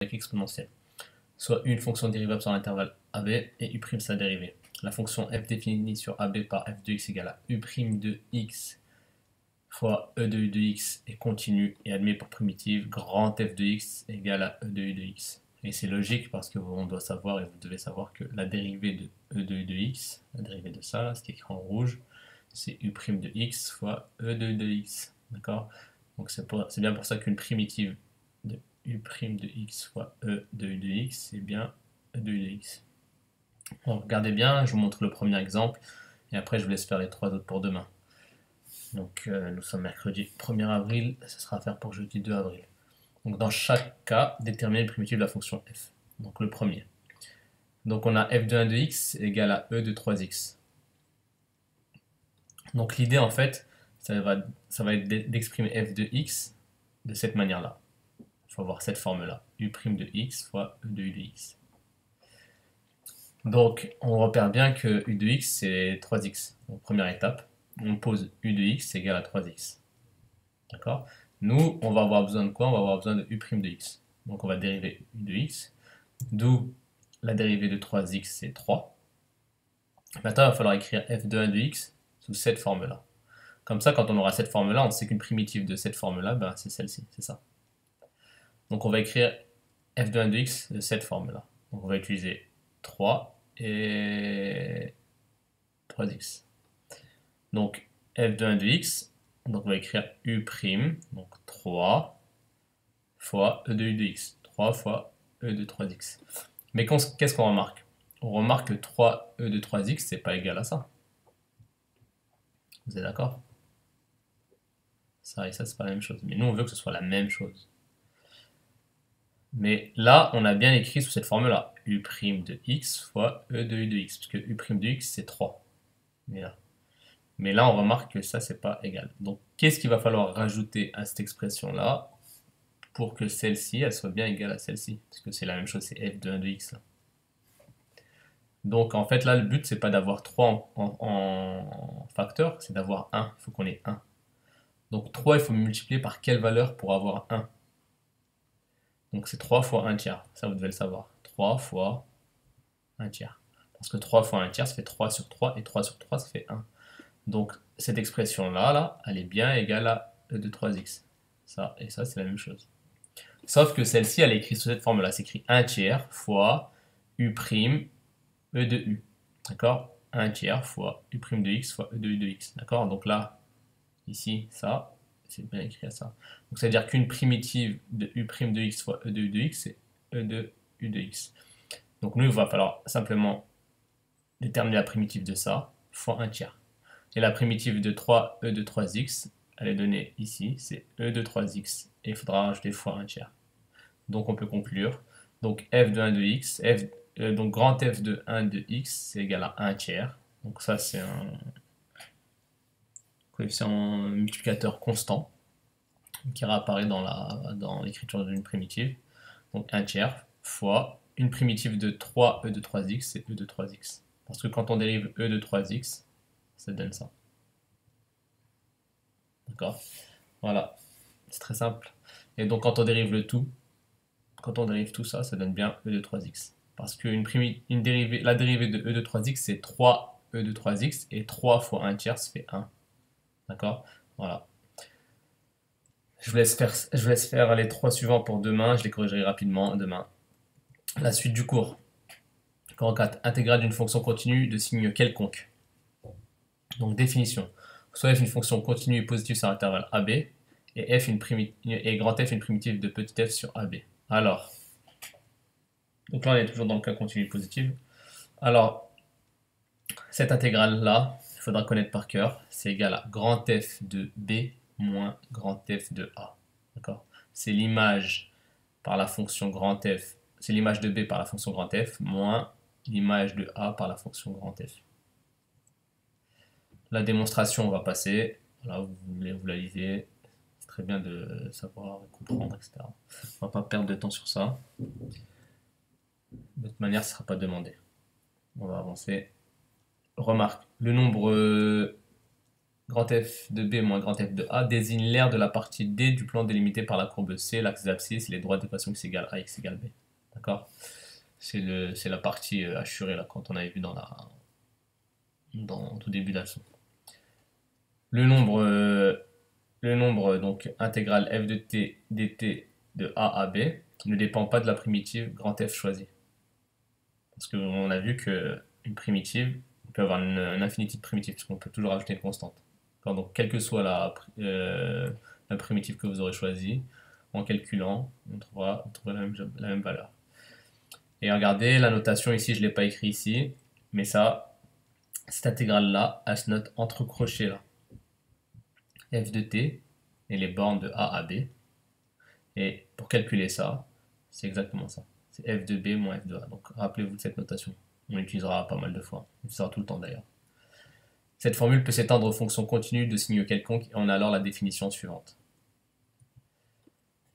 avec exponentielle. Soit une fonction dérivable sur l'intervalle AB et U' sa dérivée. La fonction f définie sur AB par f de x égale à U' de x fois E de U de x est continue et admet pour primitive grand f de x égale à E de U de x. Et c'est logique parce que on doit savoir et vous devez savoir que la dérivée de E de U de x, la dérivée de ça, là, ce qui est écrit en rouge, c'est U' de x fois E de U de x. D'accord? Donc c'est bien pour ça qu'une primitive de U' de x fois E de U de x, c'est bien E de U de x. Donc regardez bien, je vous montre le premier exemple et après je vous laisse faire les trois autres pour demain. Donc nous sommes mercredi 1er avril, ce sera à faire pour jeudi 2 avril. Donc dans chaque cas, déterminer le primitif de la fonction f. Donc le premier. Donc on a f de 1 de x égale à e de 3x. Donc l'idée en fait, ça va être d'exprimer f de x de cette manière-là. Il faut avoir cette forme-là. U' de x fois e de u de x. Donc on repère bien que u de x c'est 3x. Donc première étape, on pose u de x égale à 3x. D'accord? Nous, on va avoir besoin de quoi? On va avoir besoin de u' de x. Donc on va dériver u de x, d'où la dérivée de 3x c'est 3. Maintenant, il va falloir écrire f de 1 de x sous cette forme-là. Comme ça, quand on aura cette forme-là, on sait qu'une primitive de cette forme-là, ben, c'est celle-ci, c'est ça. Donc on va écrire f de 1 de x de cette forme-là. Donc on va utiliser 3 et 3x. Donc f de 1 de x, donc on va écrire u', donc 3 fois e de u de x. 3 fois e de 3x. Mais qu'est-ce qu'on remarque? On remarque que 3e de 3x, c'est pas égal à ça. Vous êtes d'accord? Ça et ça, c'est pas la même chose. Mais nous, on veut que ce soit la même chose. Mais là, on a bien écrit sous cette forme-là. U' de x fois e de u de x. Parce que u' de x, c'est 3. Mais là, on remarque que ça, c'est pas égal. Donc, qu'est-ce qu'il va falloir rajouter à cette expression-là pour que celle-ci, elle soit bien égale à celle-ci? Parce que c'est la même chose, c'est f de 1 de x. Là. Donc, en fait, là, le but, c'est pas d'avoir 3 en facteur, c'est d'avoir 1. Il faut qu'on ait 1. Donc, 3, il faut multiplier par quelle valeur pour avoir 1? Donc, c'est 3 fois 1 tiers. Ça, vous devez le savoir. 3 fois 1 tiers. Parce que 3 fois 1 tiers, ça fait 3 sur 3, et 3 sur 3, ça fait 1. Donc, cette expression-là, là, elle est bien égale à e de 3x. Ça et ça, c'est la même chose. Sauf que celle-ci, elle est écrite sous cette forme-là. C'est écrit 1 tiers fois u', e de u. D'accord? 1 tiers fois u' de x fois e de u de x. D'accord? Donc là, ici, ça, c'est bien écrit à ça. Donc ça veut dire qu'une primitive de u' de x fois e de u de x, c'est e de u de x. Donc nous, il va falloir simplement déterminer la primitive de ça fois 1 tiers. Et la primitive de 3e de 3x, elle est donnée ici, c'est e de 3x. Et il faudra rajouter fois 1 tiers. Donc on peut conclure. Donc f de 1 de x, donc grand f de 1 de x, c'est égal à 1 tiers. Donc ça, c'est un coefficient multiplicateur constant qui réapparaît dans l'écriture d'une primitive. Donc 1 tiers fois une primitive de 3e de 3x, c'est e de 3x. Parce que quand on dérive e de 3x, ça donne ça. D'accord? Voilà, c'est très simple. Et donc quand on dérive le tout, quand on dérive tout ça, ça donne bien e de 3x. Parce que la dérivée de e de 3x, c'est 3e de 3x, et 3 fois 1 tiers, ça fait 1. D'accord? Voilà. Je vous laisse faire les trois suivants pour demain, je les corrigerai rapidement demain. La suite du cours. Cours 4. Intégrale d'une fonction continue de signe quelconque. Donc définition. Soit f une fonction continue et positive sur l'intervalle AB, et grand F une primitive de petit f sur AB. Alors, donc là on est toujours dans le cas continu positif. Alors, cette intégrale-là, il faudra connaître par cœur, c'est égal à grand F de B moins grand F de A. D'accord? C'est l'image par la fonction grand F, c'est l'image de B par la fonction grand F moins l'image de A par la fonction grand F. La démonstration, on va passer. Voilà, vous la lisez. C'est très bien de savoir, comprendre, etc. On va pas perdre de temps sur ça. De toute manière, ce ne sera pas demandé. On va avancer. Remarque, le nombre grand f de b moins grand f de a désigne l'aire de la partie d du plan délimité par la courbe C, l'axe d'abscisse, les droites d'équation x égale a, x égale b. D'accord? C'est la partie assurée là, quand on avait vu dans tout début de la leçon. Le nombre donc intégral f de t dt de a à b ne dépend pas de la primitive grand F choisie. Parce qu'on a vu qu'une primitive, on peut avoir un infinitif de primitives, parce qu'on peut toujours ajouter une constante. Donc, quelle que soit la primitive que vous aurez choisie, en calculant, on trouvera la même valeur. Et regardez, la notation ici, je ne l'ai pas écrit ici, mais ça, cette intégrale-là, elle se note entre crochets là. F de t et les bornes de A à B. Et pour calculer ça, c'est exactement ça. C'est f de b moins f de a. Donc rappelez-vous de cette notation. On l'utilisera pas mal de fois. On l'utilisera tout le temps d'ailleurs. Cette formule peut s'étendre aux fonctions continues de signe quelconque et on a alors la définition suivante.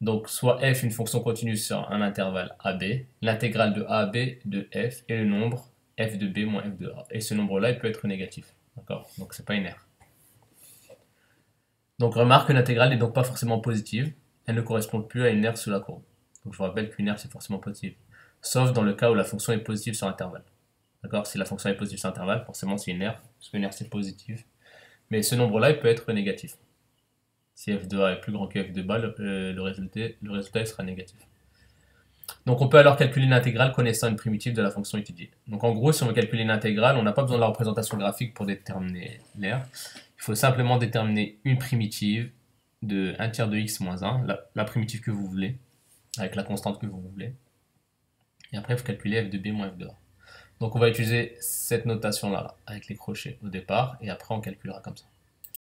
Donc soit f une fonction continue sur un intervalle AB, l'intégrale de A à B de f et le nombre f de b moins f de a. Et ce nombre-là, il peut être négatif. D'accord? Donc c'est pas une R. Donc remarque que l'intégrale n'est donc pas forcément positive. Elle ne correspond plus à une R sous la courbe. Donc je vous rappelle qu'une R c'est forcément positive. Sauf dans le cas où la fonction est positive sur intervalle. D'accord? Si la fonction est positive sur intervalle, forcément c'est une R, parce qu'une R c'est positif. Mais ce nombre-là, il peut être négatif. Si f de a est plus grand que f de b, le résultat sera négatif. Donc on peut alors calculer l'intégrale connaissant une primitive de la fonction étudiée. Donc en gros, si on veut calculer l'intégrale, on n'a pas besoin de la représentation graphique pour déterminer l'aire. Il faut simplement déterminer une primitive de 1 tiers de x moins 1, la primitive que vous voulez, avec la constante que vous voulez. Et après, vous calculez f de b moins f de a. Donc on va utiliser cette notation-là, avec les crochets au départ, et après on calculera comme ça.